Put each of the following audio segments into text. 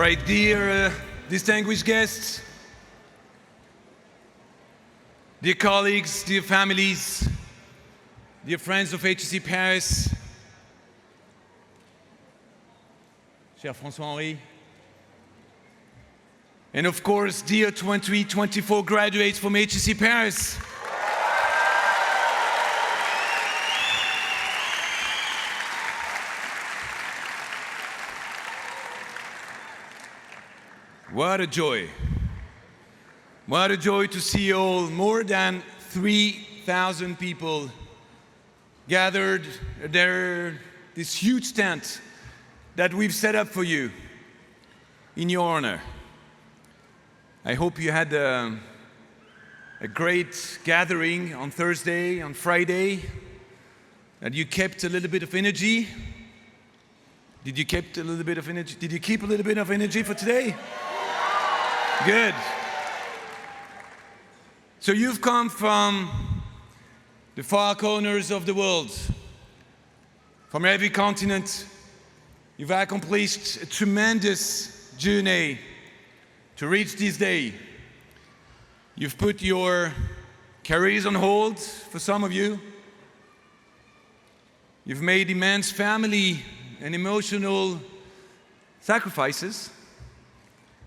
right, dear distinguished guests, dear colleagues, dear families, dear friends of HEC Paris, cher François-Henri, and of course, dear 2024 graduates from HEC Paris. What a joy. What a joy to see all more than 3,000 people gathered there, this huge tent that we've set up for you in your honor. I hope you had a great gathering on Thursday, on Friday, that you kept a little bit of energy. Did you keep a little bit of energy? Did you keep a little bit of energy for today? Good. So you've come from the far corners of the world, from every continent. You've accomplished a tremendous journey to reach this day. You've put your careers on hold for some of you. You've made immense family and emotional sacrifices.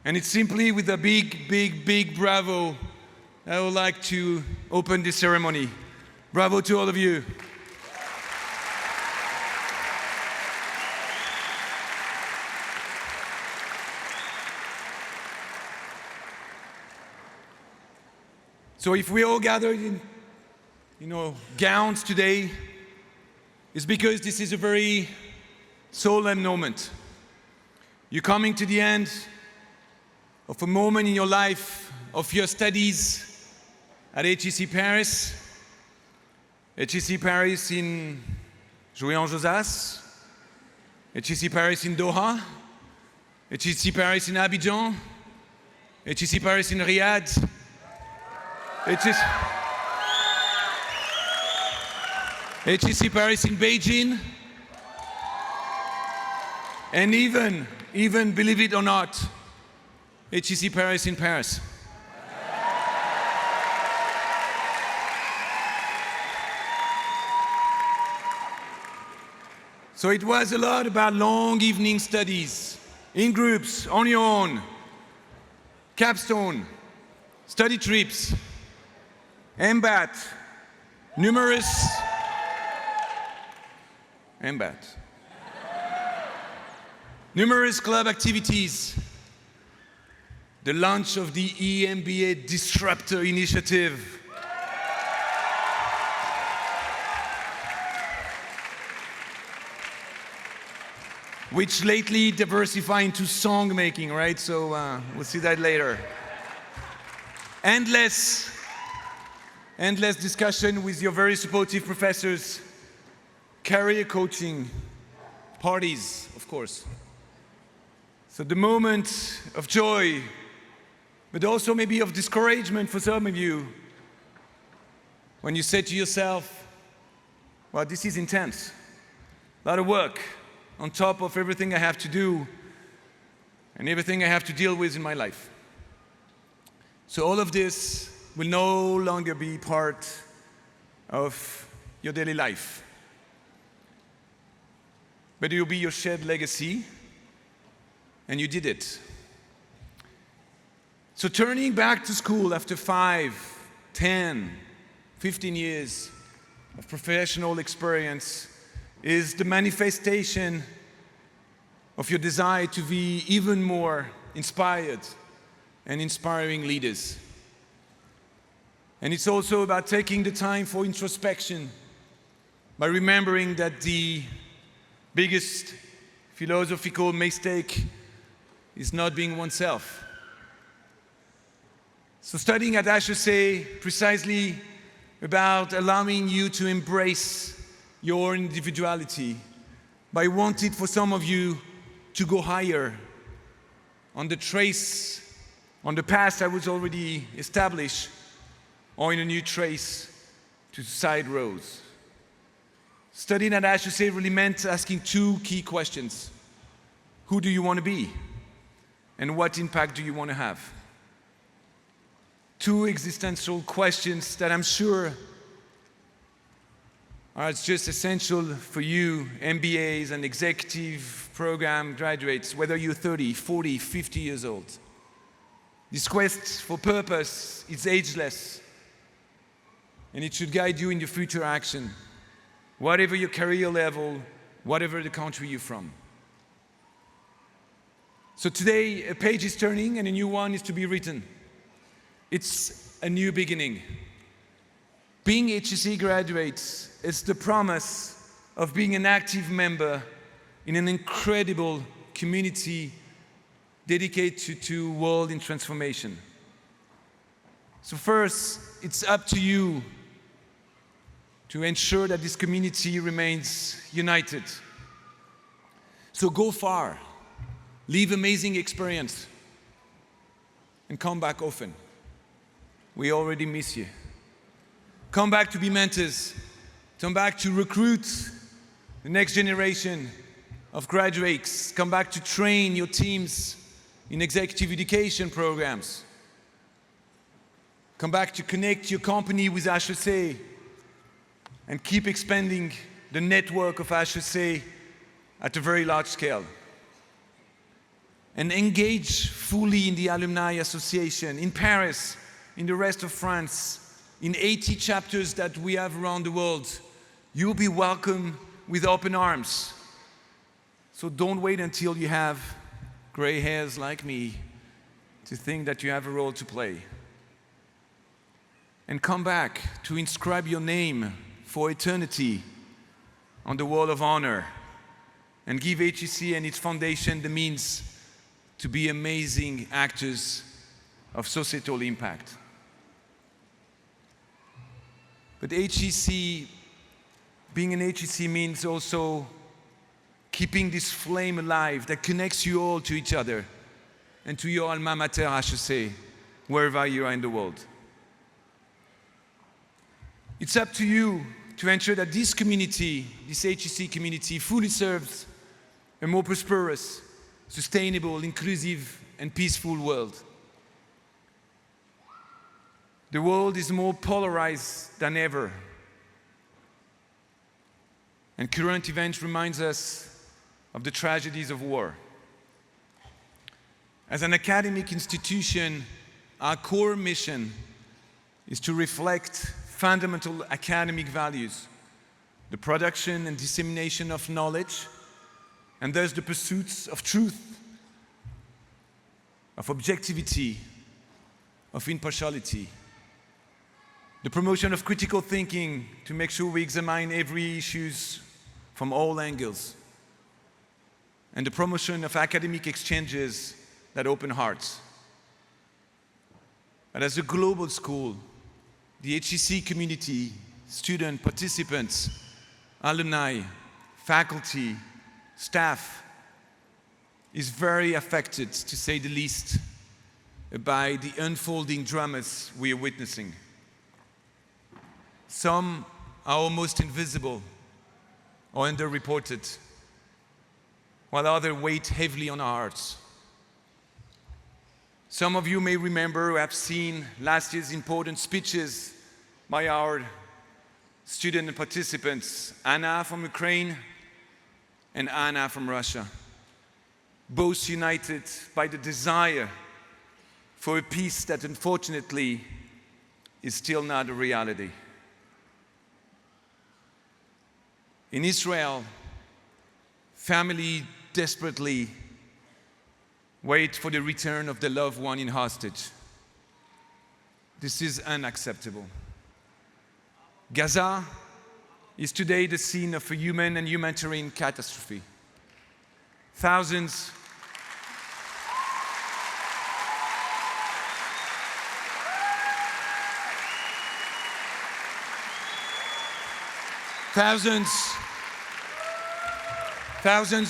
And it's simply with a big, big, big bravo I would like to open this ceremony. Bravo to all of you. So if we all gathered in, gowns today, it's because this is a very solemn moment. You're coming to the end of a moment in your life of your studies at HEC Paris. HEC Paris in Jouy-en-Josas, HEC Paris in Doha, HEC Paris in Abidjan, HEC Paris in Riyadh, HEC Paris in Beijing, and even, believe it or not, HEC Paris in Paris. So it was a lot about long evening studies, in groups, on your own, capstone, study trips, MBA, numerous club activities, the launch of the EMBA Disruptor Initiative, which lately diversified into song making, right? So we'll see that later. Endless discussion with your very supportive professors, career coaching, parties, of course. So the moment of joy, but also maybe of discouragement for some of you, when you say to yourself, well, this is intense, a lot of work on top of everything I have to do and everything I have to deal with in my life. So all of this will no longer be part of your daily life, but it will be your shared legacy, and you did it. So turning back to school after 5, 10, 15 years of professional experience is the manifestation of your desire to be even more inspired and inspiring leaders. And it's also about taking the time for introspection by remembering that the biggest philosophical mistake is not being oneself. So studying at HEC precisely about allowing you to embrace your individuality, but I wanted for some of you to go higher on the path that was already established, or in a new trace to side roads. Studying at HEC really meant asking two key questions. Who do you want to be? And what impact do you want to have? Two existential questions that I'm sure are just essential for you, MBAs and executive program graduates, whether you're 30, 40, 50 years old. This quest for purpose is ageless, and it should guide you in your future action, whatever your career level, whatever the country you're from. So today, a page is turning and a new one is to be written. It's a new beginning. Being HEC graduates is the promise of being an active member in an incredible community dedicated to world in transformation. So first, it's up to you to ensure that this community remains united. So go far, leave amazing experience, and come back often. We already miss you. Come back to be mentors. Come back to recruit the next generation of graduates. Come back to train your teams in executive education programs. Come back to connect your company with HEC and keep expanding the network of HEC at a very large scale. And engage fully in the Alumni Association in Paris, in the rest of France, in 80 chapters that we have around the world. You'll be welcome with open arms. So don't wait until you have gray hairs like me to think that you have a role to play. And come back to inscribe your name for eternity on the wall of honor and give HEC and its foundation the means to be amazing actors of societal impact. But HEC, being an HEC means also keeping this flame alive that connects you all to each other and to your alma mater HEC, wherever you are in the world. It's up to you to ensure that this community, this HEC community, fully serves a more prosperous, sustainable, inclusive, and peaceful world. The world is more polarized than ever. And current events reminds us of the tragedies of war. As an academic institution, our core mission is to reflect fundamental academic values, the production and dissemination of knowledge, and thus the pursuits of truth, of objectivity, of impartiality, the promotion of critical thinking to make sure we examine every issue from all angles, and the promotion of academic exchanges that open hearts. But as a global school, the HEC community, student participants, alumni, faculty, staff, is very affected, to say the least, by the unfolding dramas we are witnessing. Some are almost invisible or underreported, while others weigh heavily on our hearts. Some of you may remember or have seen last year's important speeches by our student and participants, Anna from Ukraine and Anna from Russia, both united by the desire for a peace that unfortunately is still not a reality. In Israel, family desperately wait for the return of the loved one in hostage. This is unacceptable. Gaza is today the scene of a human and humanitarian catastrophe. Thousands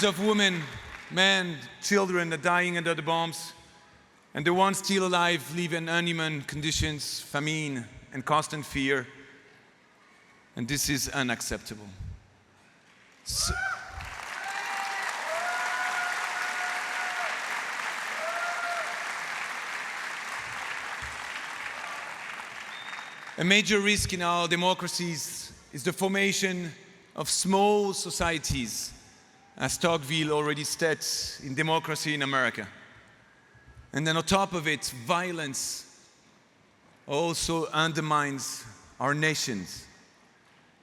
of women, men, children are dying under the bombs, and the ones still alive live in inhuman conditions, famine, and constant fear. And this is unacceptable. A major risk in our democracies is the formation of small societies, as Tocqueville already states in Democracy in America. And then on top of it, violence also undermines our nations.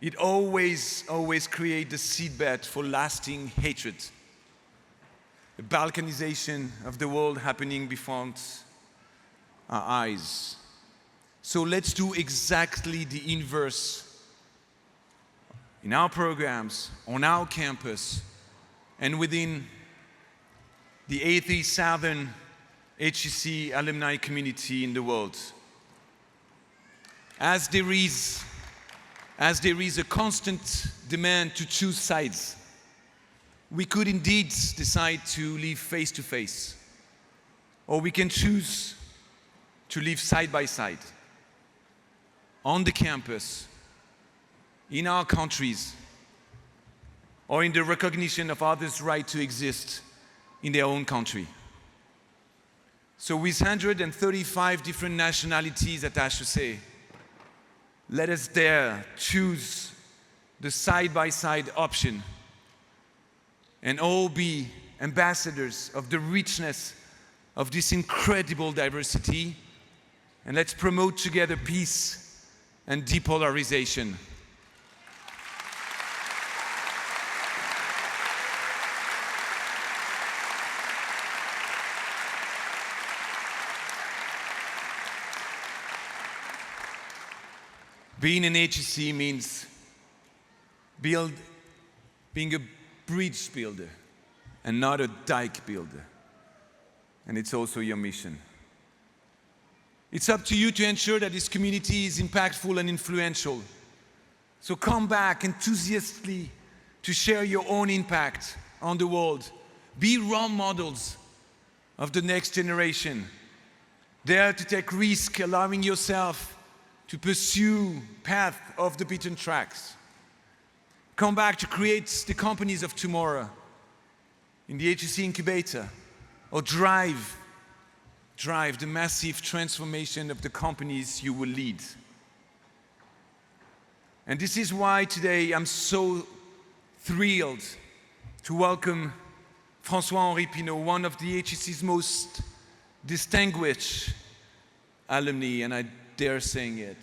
It always creates the seedbed for lasting hatred. The balkanization of the world happening before our eyes. So let's do exactly the inverse in our programs, on our campus, and within the 80,000 HEC alumni community in the world. As there is a constant demand to choose sides, we could indeed decide to live face to face, or we can choose to live side by side, on the campus, in our countries, or in the recognition of others' right to exist in their own country. So with 135 different nationalities at HEC, let us dare choose the side-by-side option and all be ambassadors of the richness of this incredible diversity, and let's promote together peace and depolarization. Being an HEC means being a bridge builder and not a dike builder. And it's also your mission. It's up to you to ensure that this community is impactful and influential. So come back enthusiastically to share your own impact on the world. Be role models of the next generation. Dare to take risks, allowing yourself to pursue path off the beaten tracks. Come back to create the companies of tomorrow in the HEC incubator, or drive the massive transformation of the companies you will lead. And this is why today I'm so thrilled to welcome François-Henri Pinault, one of the HEC's most distinguished alumni, and I dare saying it.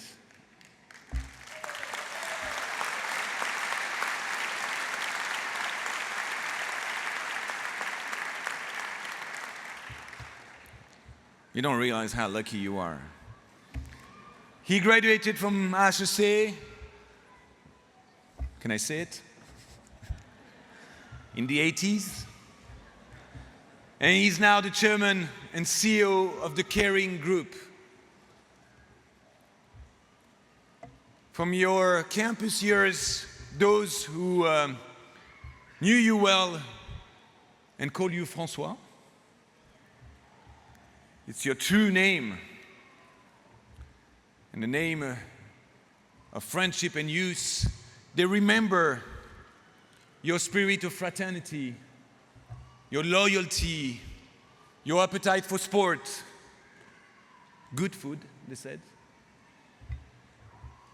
You don't realize how lucky you are. He graduated from HEC, can I say it? In the 80s. And he's now the chairman and CEO of the Caring Group. From your campus years, those who knew you well and called you François, it's your true name, and the name of friendship and youth. They remember your spirit of fraternity, your loyalty, your appetite for sport, good food, they said,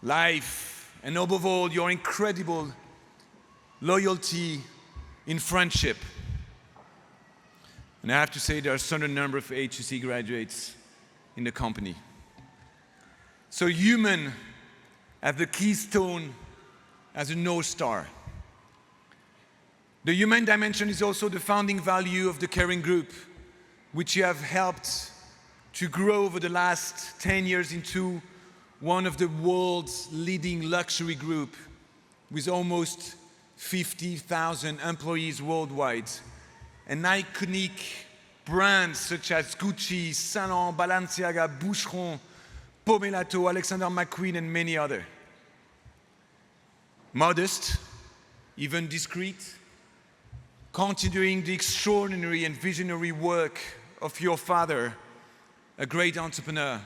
life, and above all, your incredible loyalty in friendship. And I have to say there are a certain number of HEC graduates in the company. So human as the keystone, as a North Star. The human dimension is also the founding value of the Caring Group, which you have helped to grow over the last 10 years into one of the world's leading luxury group with almost 50,000 employees worldwide. And iconic brands such as Gucci, Saint Laurent, Balenciaga, Boucheron, Pomelato, Alexander McQueen, and many others. Modest, even discreet, considering the extraordinary and visionary work of your father, a great entrepreneur.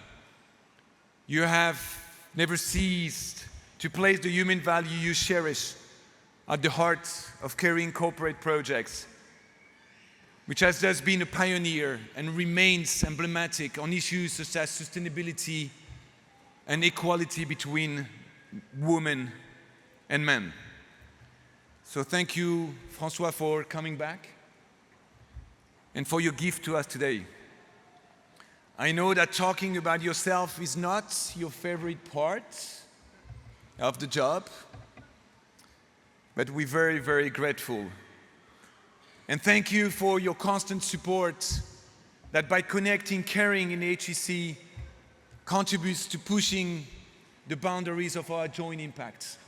You have never ceased to place the human value you cherish at the heart of caring corporate projects, which has thus been a pioneer and remains emblematic on issues such as sustainability and equality between women and men. So thank you, François, for coming back and for your gift to us today. I know that talking about yourself is not your favorite part of the job, but we're very, very grateful. And thank you for your constant support that by connecting caring in HEC contributes to pushing the boundaries of our joint impact.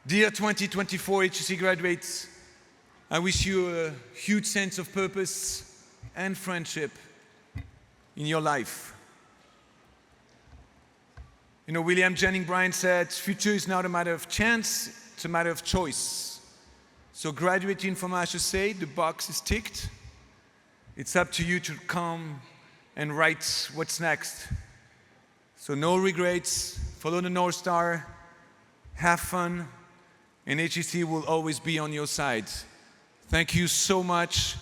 Dear 2024 HEC graduates, I wish you a huge sense of purpose and friendship in your life. You know, William Jennings Bryan said, future is not a matter of chance, it's a matter of choice. So graduating from HEC, the box is ticked. It's up to you to come and write what's next. So no regrets, follow the North Star, have fun, and HEC will always be on your side. Thank you so much.